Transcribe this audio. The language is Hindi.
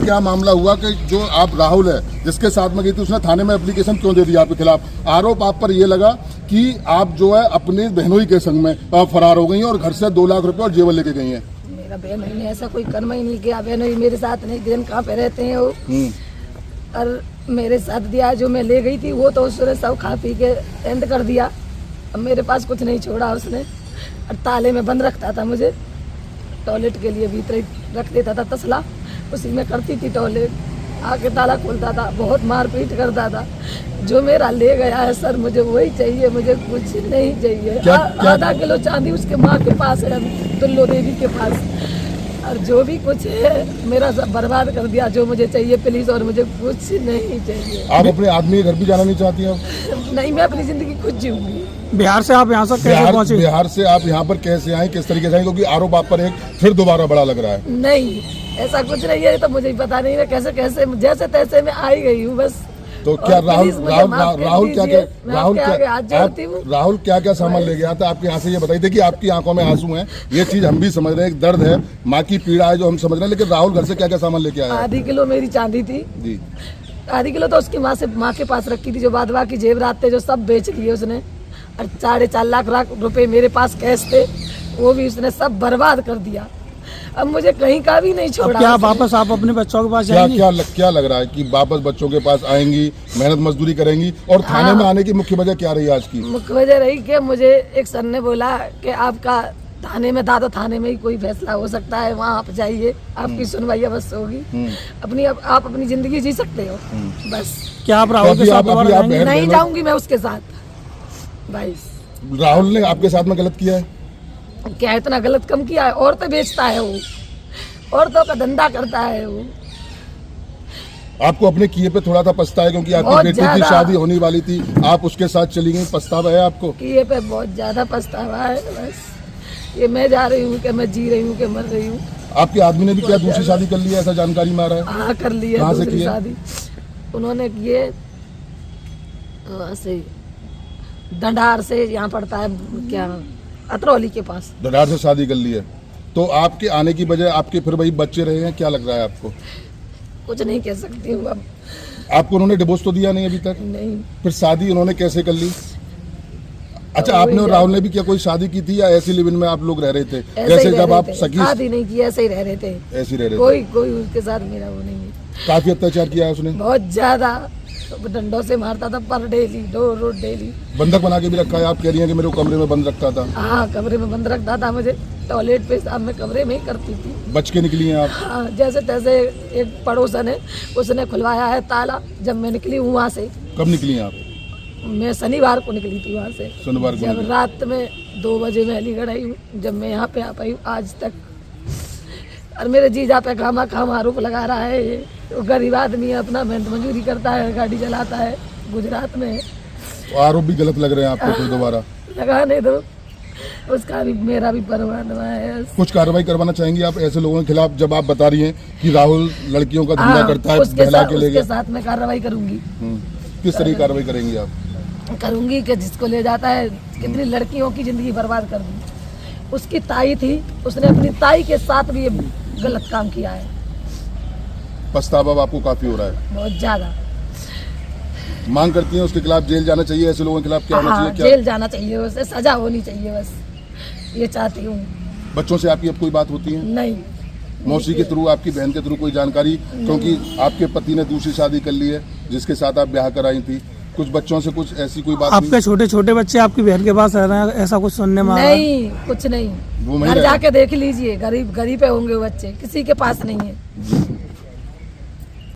क्या मामला हुआ कि जो आप राहुल है जिसके साथ में गई थी उसने थाने में एप्लीकेशन क्यों दे दी आपके खिलाफ? आरोप आप पर ये लगा कि आप जो है अपने बहनोई के संग में फरार हो गई हैं और घर से 2 लाख रुपए और जेवर लेके गई हैं। मेरा बहनोई ने ऐसा कोई कर्म ही नहीं किया। बहनोई मेरे साथ नहीं, दिन कहाँ पे रहते हैं वो। और मेरे साथ दिया जो मैं ले गई थी वो तो उसने सब खा पी के एंड कर दिया। अब मेरे पास कुछ नहीं छोड़ा उसने। और ताले में बंद रखता था मुझे, टॉयलेट के लिए भीतर रख देता था तसला, उसी में करती थी टॉयलेट। आके ताला खोलता था, बहुत मारपीट करता था। जो मेरा ले गया है सर, मुझे वही चाहिए, मुझे कुछ नहीं चाहिए। आधा किलो चांदी उसके माँ के पास है, अभी तुल्लो देवी के पास। और जो भी कुछ है मेरा सब बर्बाद कर दिया। जो मुझे चाहिए प्लीज, और मुझे कुछ नहीं चाहिए। आप अपने आदमी के घर भी जाना नहीं चाहती हैं? नहीं, मैं अपनी जिंदगी खुद जीऊंगी। बिहार से आप यहाँ से कैसे पहुँचे? बिहार से आप यहाँ पर कैसे आए, किस तरीके से आए? क्योंकि आरोप आप पर एक फिर दोबारा बड़ा लग रहा है। नहीं, ऐसा कुछ नहीं है, तो मुझे पता नहीं है कैसे कैसे जैसे तैसे मैं आई गई हूँ बस। तो क्या राहुल क्या क्या सामान ले गया था आपके यहाँ से? ये बताइए। देखिए आपकी आंखों में आंसू हैं, ये चीज हम भी समझ रहे हैं, एक दर्द है, माँ की पीड़ा है जो हम समझ रहे हैं, लेकिन राहुल घर से क्या क्या सामान लेके आया? आधी किलो मेरी चांदी थी जी। आधी किलो तो उसकी माँ के पास रखी थी। जो बाद की जेवरात थे जो सब बेच लिए उसने। और 4.5 लाख रुपए मेरे पास कैश थे, वो भी उसने सब बर्बाद कर दिया। अब मुझे कहीं का भी नहीं छोड़ा। क्या वापस आप अपने बच्चों के पास जाएंगी? क्या लग रहा है कि वापस बच्चों के पास आएंगी, मेहनत मजदूरी करेंगी? और थाने में आने की मुख्य वजह क्या रही आज की? मुख्य वजह रही कि मुझे एक सर ने बोला कि आपका थाने में थाने में ही कोई फैसला हो सकता है, वहाँ आप जाइए, आपकी सुनवाई बस होगी। आप अपनी जिंदगी जी सकते हो बस। क्या आप राहुल के साथ? नहीं जाऊंगी मैं उसके साथ भाई। राहुल ने आपके साथ में गलत किया है? क्या इतना गलत कम किया है? औरतें बेचता है वो, औरतों का धंधा करता है वो। आपको अपने किए पे थोड़ा सा पछता है क्योंकि आपकी बेटी की शादी होने वाली थी, आप उसके साथ चली गई, पछतावा है आपको? किए पे बहुत ज्यादा पछतावा है बस। ये मैं जा रही हूँ कि मैं जी रही हूँ कि मर रही हूँ। आपके आदमी ने भी क्या दूसरी शादी कर ली है, ऐसा जानकारी में आ रहा है? हाँ, कर ली है दूसरी शादी उन्होंने किए से डंडार से, यहाँ पड़ता है क्या, अतरौली के पास। डंडार से शादी कर ली है। तो आपके आने की वजह आपके फिर वही बच्चे रहे हैं, क्या लग रहा है आपको? कुछ नहीं कह सकती हूँ अब। आपको उन्होंने डिवोर्स तो दिया नहीं अभी तक? नहीं। फिर शादी उन्होंने कैसे कर ली? अच्छा, आपने और राहुल ने भी क्या कोई शादी की थी या ऐसी लिव इन में आप लोग रह रहे थे? जैसे जब आप सखी? शादी नहीं की, ऐसे ही रह रहे थे। ऐसे ही रह रहे थे। कोई उसके साथ मेरा वो नहीं है। काफी अत्याचार किया है उसने? बहुत ज्यादा, डंडों से मारता था पर डेली, रोज डेली। बंधक बना के भी रखा है? आप कह रही हैं कि मेरे को कमरे में बंद रखता था? हाँ, कमरे में बंद रखता था मुझे, टॉयलेट पे सामने कमरे में ही करती थी। बच के निकली हैं आप? हाँ, जैसे तैसे। एक पड़ोसन है उसने खुलवाया है ताला, जब मैं निकली हूँ वहाँ से। कब निकली हैं आप? मैं शनिवार को निकली थी वहाँ से। शनिवार को? जब रात में 2 बजे मैं अलीगढ़ आई हूँ, जब मैं यहाँ पे आ पाई हूँ आज तक। और मेरे जीजा पे खामा आरोप लगा रहा है ये। तो गरीब आदमी है, अपना मेहनत मजदूरी करता है, गाड़ी चलाता है, गुजरात में है। तो आरोप भी गलत लग रहे हैं आपको? फिर दोबारा लगाने दो, उसका भी मेरा भी परवाना है। कुछ कार्रवाई करवाना चाहेंगे आप ऐसे लोगों के खिलाफ जब आप बता रही हैं कि राहुल लड़कियों का धंधा करता है, बहला के ले गया? उसके साथ में कार्रवाई करूंगी। किस तरह की कार्रवाई करेंगी आप? करूंगी कि जिसको ले जाता है, कितनी लड़कियों की जिंदगी बर्बाद कर दी। उसकी ताई थी, उसने अपनी ताई के साथ भी ये गलत काम किया है। पछतावा आपको काफी हो रहा है? बहुत ज्यादा। मांग करती हैं उसके खिलाफ जेल जाना चाहिए? ऐसे लोगों के खिलाफ क्या होना चाहिए? क्या जेल जाना चाहिए, उसे सजा होनी चाहिए, बस ये चाहती हूँ। बच्चों से आपकी अब कोई बात होती है? नहीं। मौसी के थ्रू, आपकी बहन के थ्रू कोई जानकारी? क्योंकि आपके पति ने दूसरी शादी कर ली है जिसके साथ आप ब्याह कराई थी, कुछ बच्चों से कुछ ऐसी कोई बात? आपके छोटे बच्चे आपकी बहन के पास रह रहे हैं, ऐसा कुछ सुनने में? नहीं, कुछ नहीं। घर जाके देख लीजिए, गरीब होंगे बच्चे, किसी के पास नहीं है।